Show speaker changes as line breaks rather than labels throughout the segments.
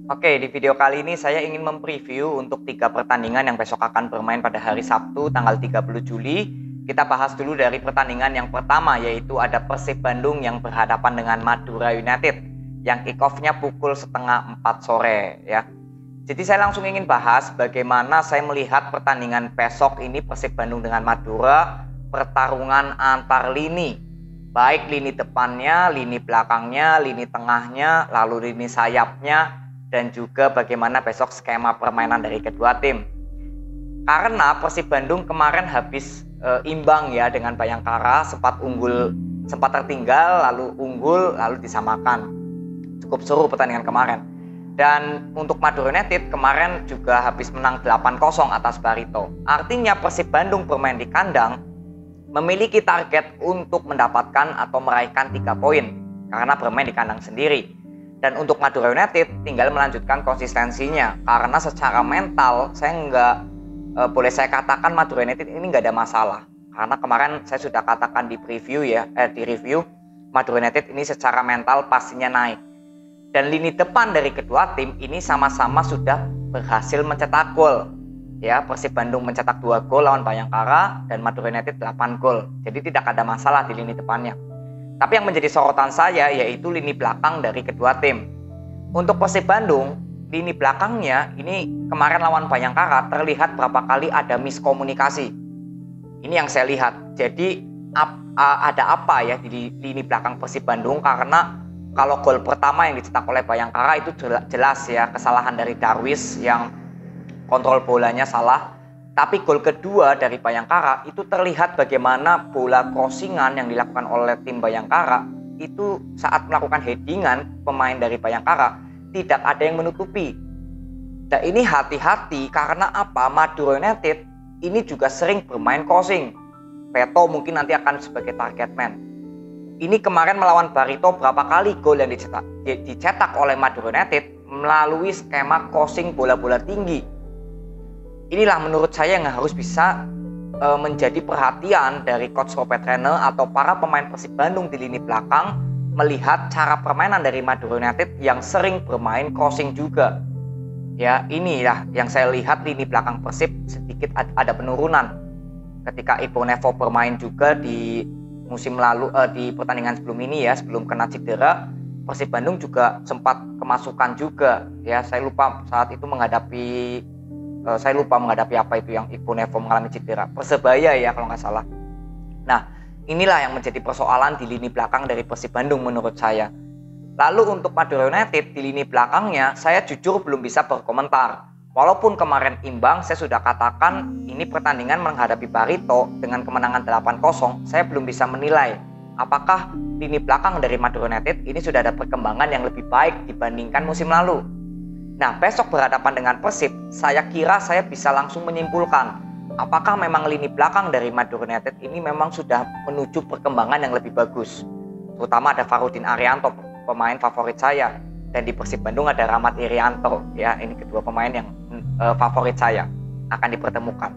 Oke, di video kali ini saya ingin mempreview untuk 3 pertandingan yang besok akan bermain pada hari Sabtu tanggal 30 Juli. Kita bahas dulu dari pertandingan yang pertama, yaitu ada Persib Bandung yang berhadapan dengan Madura United yang kick-off-nya pukul 3:30 sore ya. Jadi saya langsung ingin bahas bagaimana saya melihat pertandingan besok ini Persib Bandung dengan Madura, pertarungan antar lini. Baik lini depannya, lini belakangnya, lini tengahnya, lalu lini sayapnya, dan juga bagaimana besok skema permainan dari kedua tim. Karena Persib Bandung kemarin habis imbang ya dengan Bayangkara, sempat tertinggal, lalu unggul, lalu disamakan. Cukup seru pertandingan kemarin. Dan untuk Madura United kemarin juga habis menang 8-0 atas Barito. Artinya Persib Bandung bermain di kandang memiliki target untuk mendapatkan atau meraihkan 3 poin karena bermain di kandang sendiri. Dan untuk Madura United tinggal melanjutkan konsistensinya, karena secara mental boleh saya katakan Madura United ini nggak ada masalah. Karena kemarin saya sudah katakan di review Madura United ini secara mental pastinya naik. Dan lini depan dari kedua tim ini sama-sama sudah berhasil mencetak gol. Ya, Persib Bandung mencetak 2 gol lawan Bayangkara dan Madura United 8 gol. Jadi tidak ada masalah di lini depannya. Tapi yang menjadi sorotan saya yaitu lini belakang dari kedua tim. Untuk Persib Bandung, lini belakangnya ini kemarin lawan Bayangkara terlihat berapa kali ada miskomunikasi. Ini yang saya lihat. Jadi ada apa ya di lini belakang Persib Bandung, karena kalau gol pertama yang dicetak oleh Bayangkara itu jelas ya kesalahan dari Darwis yang kontrol bolanya salah. Tapi gol kedua dari Bayangkara itu terlihat bagaimana bola crossingan yang dilakukan oleh tim Bayangkara itu saat melakukan headingan pemain dari Bayangkara tidak ada yang menutupi. Dan ini hati-hati karena apa? Madura United ini juga sering bermain crossing. Peto mungkin nanti akan sebagai target man. Ini kemarin melawan Barito berapa kali gol yang dicetak oleh Madura United melalui skema crossing bola-bola tinggi. Inilah menurut saya yang harus bisa menjadi perhatian dari coach Robert Rene atau para pemain Persib Bandung di lini belakang, melihat cara permainan dari Madura United yang sering bermain crossing juga. Ya, inilah yang saya lihat lini belakang Persib sedikit ada penurunan. Ketika Ibo Nevo bermain juga di musim lalu di pertandingan sebelum ini ya, sebelum kena cedera, Persib Bandung juga sempat kemasukan juga. Ya, saya lupa menghadapi apa itu yang Ibo Nevo mengalami cedera. Persebaya ya kalau nggak salah. Nah, inilah yang menjadi persoalan di lini belakang dari Persib Bandung menurut saya. Lalu untuk Madura United di lini belakangnya, saya jujur belum bisa berkomentar. Walaupun kemarin imbang, saya sudah katakan ini pertandingan menghadapi Barito dengan kemenangan 8-0, saya belum bisa menilai apakah lini belakang dari Madura United ini sudah ada perkembangan yang lebih baik dibandingkan musim lalu. Nah, besok berhadapan dengan Persib, saya kira saya bisa langsung menyimpulkan apakah memang lini belakang dari Madura United ini memang sudah menuju perkembangan yang lebih bagus. Terutama ada Farudin Arianto, pemain favorit saya, dan di Persib Bandung ada Rahmat Irianto. Ya, ini kedua pemain yang favorit saya akan dipertemukan.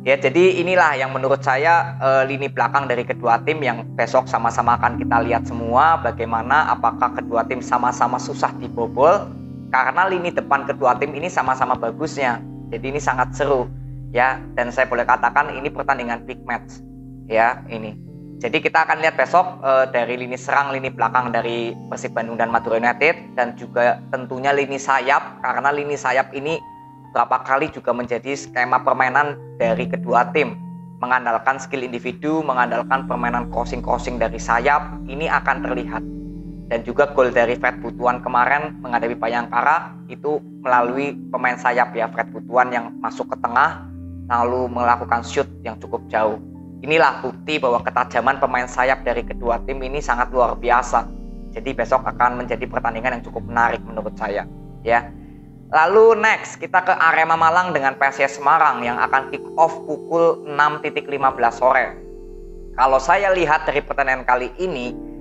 Ya, jadi inilah yang menurut saya lini belakang dari kedua tim yang besok sama-sama akan kita lihat semua bagaimana apakah kedua tim sama-sama susah dibobol. Karena lini depan kedua tim ini sama-sama bagusnya. Jadi ini sangat seru ya, dan saya boleh katakan ini pertandingan big match ya ini. Jadi kita akan lihat besok dari lini serang, lini belakang dari Persib Bandung dan Madura United, dan juga tentunya lini sayap, karena lini sayap ini berapa kali juga menjadi skema permainan dari kedua tim, mengandalkan skill individu, mengandalkan permainan crossing dari sayap. Ini akan terlihat. Dan juga gol dari Fred Butuan kemarin menghadapi Bayangkara itu melalui pemain sayap ya, Fred Butuan yang masuk ke tengah lalu melakukan shoot yang cukup jauh. Inilah bukti bahwa ketajaman pemain sayap dari kedua tim ini sangat luar biasa. Jadi besok akan menjadi pertandingan yang cukup menarik menurut saya ya. Lalu next kita ke Arema Malang dengan PSIS Semarang yang akan kick off pukul 6.15 sore. Kalau saya lihat dari pertandingan kali ini,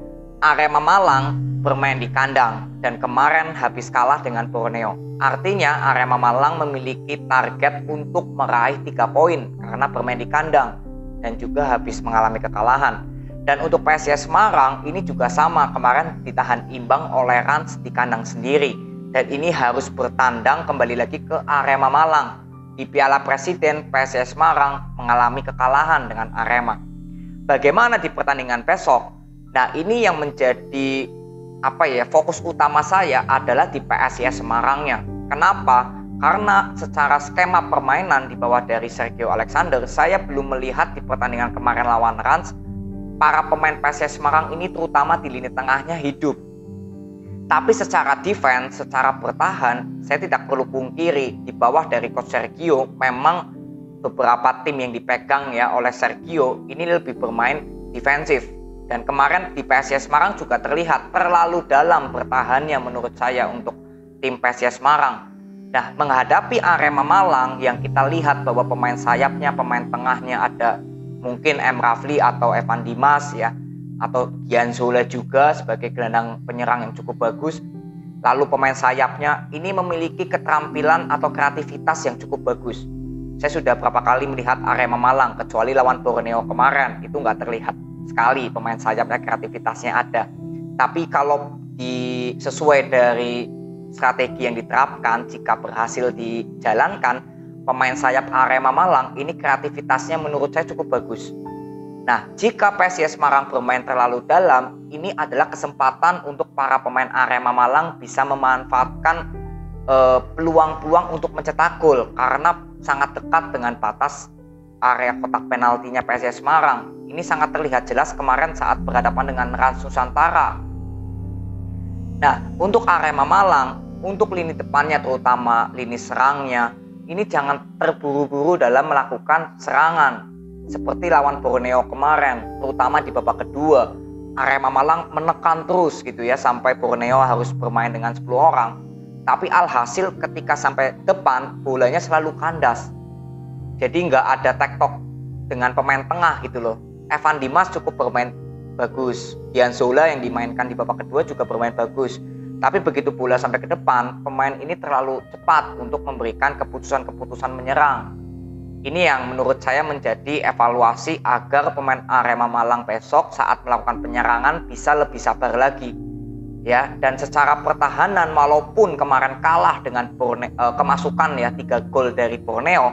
Arema Malang bermain di kandang dan kemarin habis kalah dengan Borneo. Artinya Arema Malang memiliki target untuk meraih 3 poin karena bermain di kandang dan juga habis mengalami kekalahan. Dan untuk PSIS Semarang ini juga sama, kemarin ditahan imbang oleh Rans di kandang sendiri. Dan ini harus bertandang kembali lagi ke Arema Malang. Di Piala Presiden, PSIS Semarang mengalami kekalahan dengan Arema. Bagaimana di pertandingan besok? Nah, ini yang menjadi fokus utama saya adalah di PSIS Semarangnya. Kenapa? Karena secara skema permainan di bawah dari Sergio Alexander, saya belum melihat di pertandingan kemarin lawan Rans, para pemain PSIS Semarang ini terutama di lini tengahnya hidup. Tapi secara defense, secara bertahan, saya tidak perlu pungkiri di bawah dari Coach Sergio memang beberapa tim yang dipegang ya oleh Sergio ini lebih bermain defensif. Dan kemarin di PSIS Semarang juga terlihat terlalu dalam bertahannya menurut saya untuk tim PSIS Semarang. Nah, menghadapi Arema Malang yang kita lihat bahwa pemain sayapnya, pemain tengahnya ada mungkin M. Rafli atau Evan Dimas ya, atau Gianzola juga sebagai gelandang penyerang yang cukup bagus. Lalu pemain sayapnya ini memiliki keterampilan atau kreativitas yang cukup bagus. Saya sudah berapa kali melihat Arema Malang, kecuali lawan Borneo kemarin, itu nggak terlihat sekali pemain sayapnya kreativitasnya ada. Tapi kalau sesuai dari strategi yang diterapkan, jika berhasil dijalankan, pemain sayap Arema Malang ini kreativitasnya menurut saya cukup bagus. Nah, jika PSIS Semarang bermain terlalu dalam, ini adalah kesempatan untuk para pemain Arema Malang bisa memanfaatkan peluang-peluang untuk mencetak gol karena sangat dekat dengan batas area kotak penaltinya PSIS Semarang. Ini sangat terlihat jelas kemarin saat berhadapan dengan Rans Nusantara. Nah, untuk Arema Malang, untuk lini depannya terutama lini serangnya, ini jangan terburu-buru dalam melakukan serangan. Seperti lawan Borneo kemarin, terutama di babak kedua, Arema Malang menekan terus gitu ya sampai Borneo harus bermain dengan 10 orang. Tapi alhasil ketika sampai depan, bolanya selalu kandas. Jadi nggak ada tektok dengan pemain tengah gitu loh. Evan Dimas cukup bermain bagus. Gianzola yang dimainkan di babak kedua juga bermain bagus. Tapi begitu bola sampai ke depan, pemain ini terlalu cepat untuk memberikan keputusan-keputusan menyerang. Ini yang menurut saya menjadi evaluasi agar pemain Arema Malang besok saat melakukan penyerangan bisa lebih sabar lagi. Ya, dan secara pertahanan walaupun kemarin kalah dengan kemasukan ya 3 gol dari Borneo,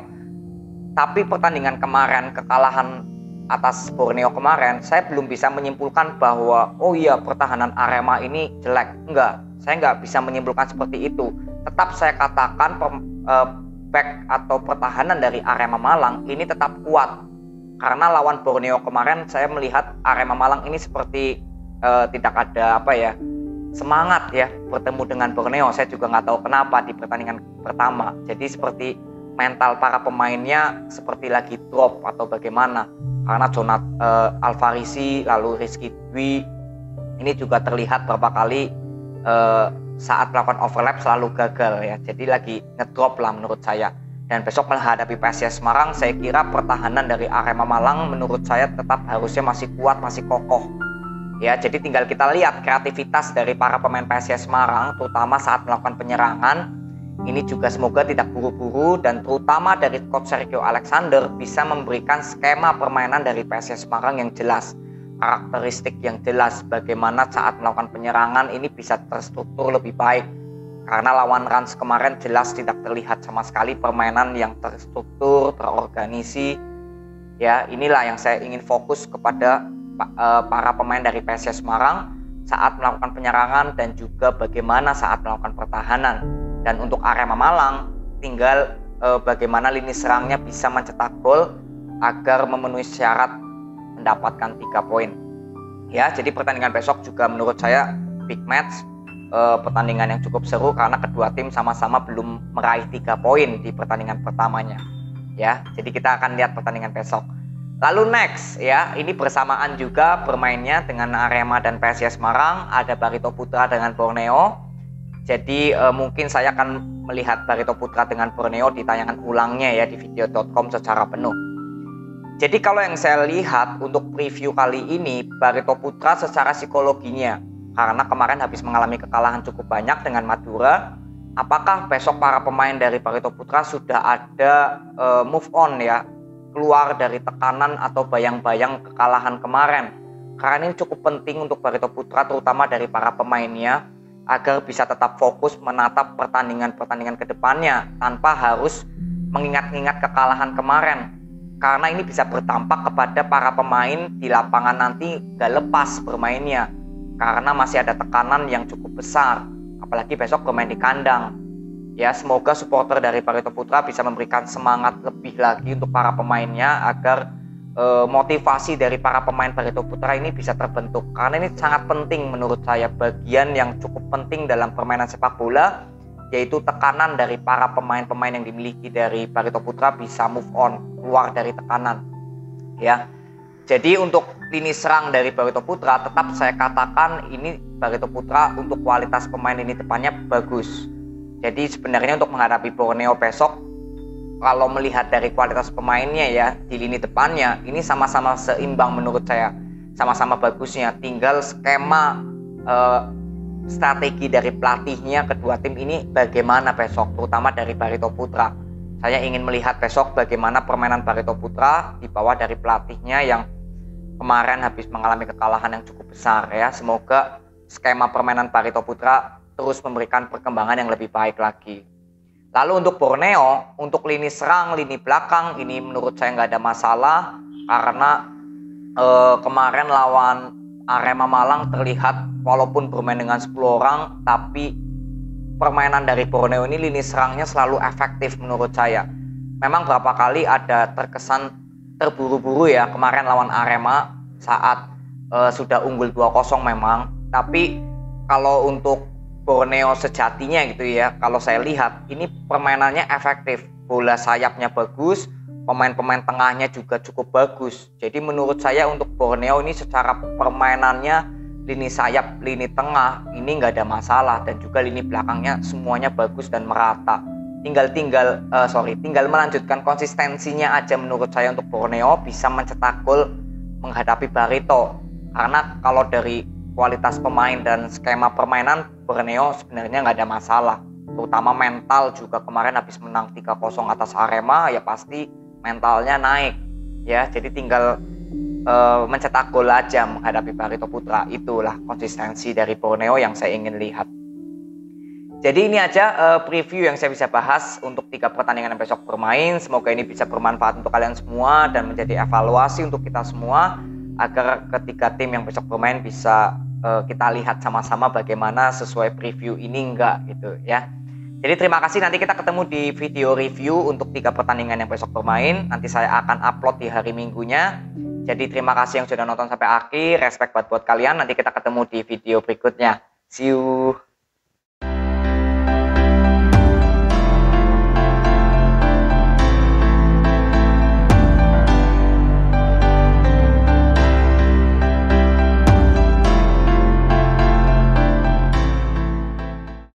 tapi pertandingan kemarin kekalahan atas Borneo kemarin, saya belum bisa menyimpulkan bahwa pertahanan Arema ini jelek. Enggak, saya enggak bisa menyimpulkan seperti itu. Tetap saya katakan back atau pertahanan dari Arema Malang ini tetap kuat. Karena lawan Borneo kemarin saya melihat Arema Malang ini seperti tidak ada semangat ya bertemu dengan Borneo. Saya juga nggak tahu kenapa di pertandingan pertama. Jadi seperti mental para pemainnya seperti lagi drop atau bagaimana. Karena Jonat Alvarisi lalu Rizky Dwi ini juga terlihat beberapa kali saat melakukan overlap selalu gagal ya. Jadi lagi ngedrop lah menurut saya. Dan besok menghadapi PSIS Semarang, saya kira pertahanan dari Arema Malang menurut saya tetap harusnya masih kuat, masih kokoh. Ya, jadi tinggal kita lihat kreativitas dari para pemain PSIS Semarang terutama saat melakukan penyerangan. Ini juga semoga tidak buru-buru dan terutama dari Coach Sergio Alexander bisa memberikan skema permainan dari PSIS Semarang yang jelas. Karakteristik yang jelas bagaimana saat melakukan penyerangan ini bisa terstruktur lebih baik. Karena lawan Rans kemarin jelas tidak terlihat sama sekali permainan yang terstruktur, terorganisasi. Ya, inilah yang saya ingin fokus kepada para pemain dari PSIS Semarang saat melakukan penyerangan dan juga bagaimana saat melakukan pertahanan. Dan untuk Arema Malang tinggal bagaimana lini serangnya bisa mencetak gol agar memenuhi syarat mendapatkan 3 poin. Ya, jadi pertandingan besok juga menurut saya big match, pertandingan yang cukup seru karena kedua tim sama-sama belum meraih 3 poin di pertandingan pertamanya. Ya, jadi kita akan lihat pertandingan besok. Lalu next ya, ini bersamaan juga bermainnya dengan Arema dan PSIS Semarang, ada Barito Putra dengan Borneo. Jadi mungkin saya akan melihat Barito Putra dengan Borneo di tayangan ulangnya ya di video.com secara penuh. Jadi kalau yang saya lihat untuk preview kali ini, Barito Putra secara psikologinya, karena kemarin habis mengalami kekalahan cukup banyak dengan Madura, apakah besok para pemain dari Barito Putra sudah ada move on ya, keluar dari tekanan atau bayang-bayang kekalahan kemarin. Karena ini cukup penting untuk Barito Putra terutama dari para pemainnya agar bisa tetap fokus menatap pertandingan-pertandingan ke depannya tanpa harus mengingat-ingat kekalahan kemarin. Karena ini bisa berdampak kepada para pemain di lapangan nanti gak lepas bermainnya, karena masih ada tekanan yang cukup besar, apalagi besok bermain di kandang. Ya, semoga supporter dari Barito Putra bisa memberikan semangat lebih lagi untuk para pemainnya agar motivasi dari para pemain Barito Putra ini bisa terbentuk. Karena ini sangat penting menurut saya, bagian yang cukup penting dalam permainan sepak bola, yaitu tekanan dari para pemain-pemain yang dimiliki dari Barito Putra bisa move on, keluar dari tekanan. Ya, jadi untuk lini serang dari Barito Putra, tetap saya katakan ini Barito Putra untuk kualitas pemain lini depannya bagus. Jadi sebenarnya untuk menghadapi Borneo besok, kalau melihat dari kualitas pemainnya ya di lini depannya, ini sama-sama seimbang menurut saya, sama-sama bagusnya. Tinggal skema strategi dari pelatihnya kedua tim ini bagaimana besok, terutama dari Barito Putra. Saya ingin melihat besok bagaimana permainan Barito Putra di bawah dari pelatihnya yang kemarin habis mengalami kekalahan yang cukup besar ya. Semoga skema permainan Barito Putra terus memberikan perkembangan yang lebih baik lagi. Lalu untuk Borneo, untuk lini serang, lini belakang ini menurut saya nggak ada masalah, karena kemarin lawan Arema Malang terlihat walaupun bermain dengan 10 orang, tapi permainan dari Borneo ini lini serangnya selalu efektif menurut saya. Memang berapa kali ada terkesan terburu-buru ya kemarin lawan Arema saat sudah unggul 2-0 memang. Tapi kalau untuk Borneo sejatinya gitu ya, kalau saya lihat ini permainannya efektif. Bola sayapnya bagus, pemain-pemain tengahnya juga cukup bagus. Jadi menurut saya untuk Borneo ini secara permainannya, lini sayap, lini tengah ini nggak ada masalah, dan juga lini belakangnya semuanya bagus dan merata. Tinggal melanjutkan konsistensinya aja menurut saya untuk Borneo bisa mencetak gol menghadapi Barito. Karena kalau dari kualitas pemain dan skema permainan, Borneo sebenarnya nggak ada masalah. Terutama mental juga, kemarin habis menang 3-0 atas Arema ya pasti mentalnya naik ya. Jadi tinggal mencetak gol aja menghadapi Barito Putra. Itulah konsistensi dari Borneo yang saya ingin lihat. Jadi ini aja preview yang saya bisa bahas untuk 3 pertandingan yang besok bermain. Semoga ini bisa bermanfaat untuk kalian semua dan menjadi evaluasi untuk kita semua, agar ketiga tim yang besok bermain bisa kita lihat sama-sama bagaimana sesuai preview ini enggak gitu ya. Jadi terima kasih, nanti kita ketemu di video review untuk 3 pertandingan yang besok bermain. Nanti saya akan upload di hari Minggunya. Jadi terima kasih yang sudah nonton sampai akhir. Respect buat kalian. Nanti kita ketemu di video berikutnya. See you.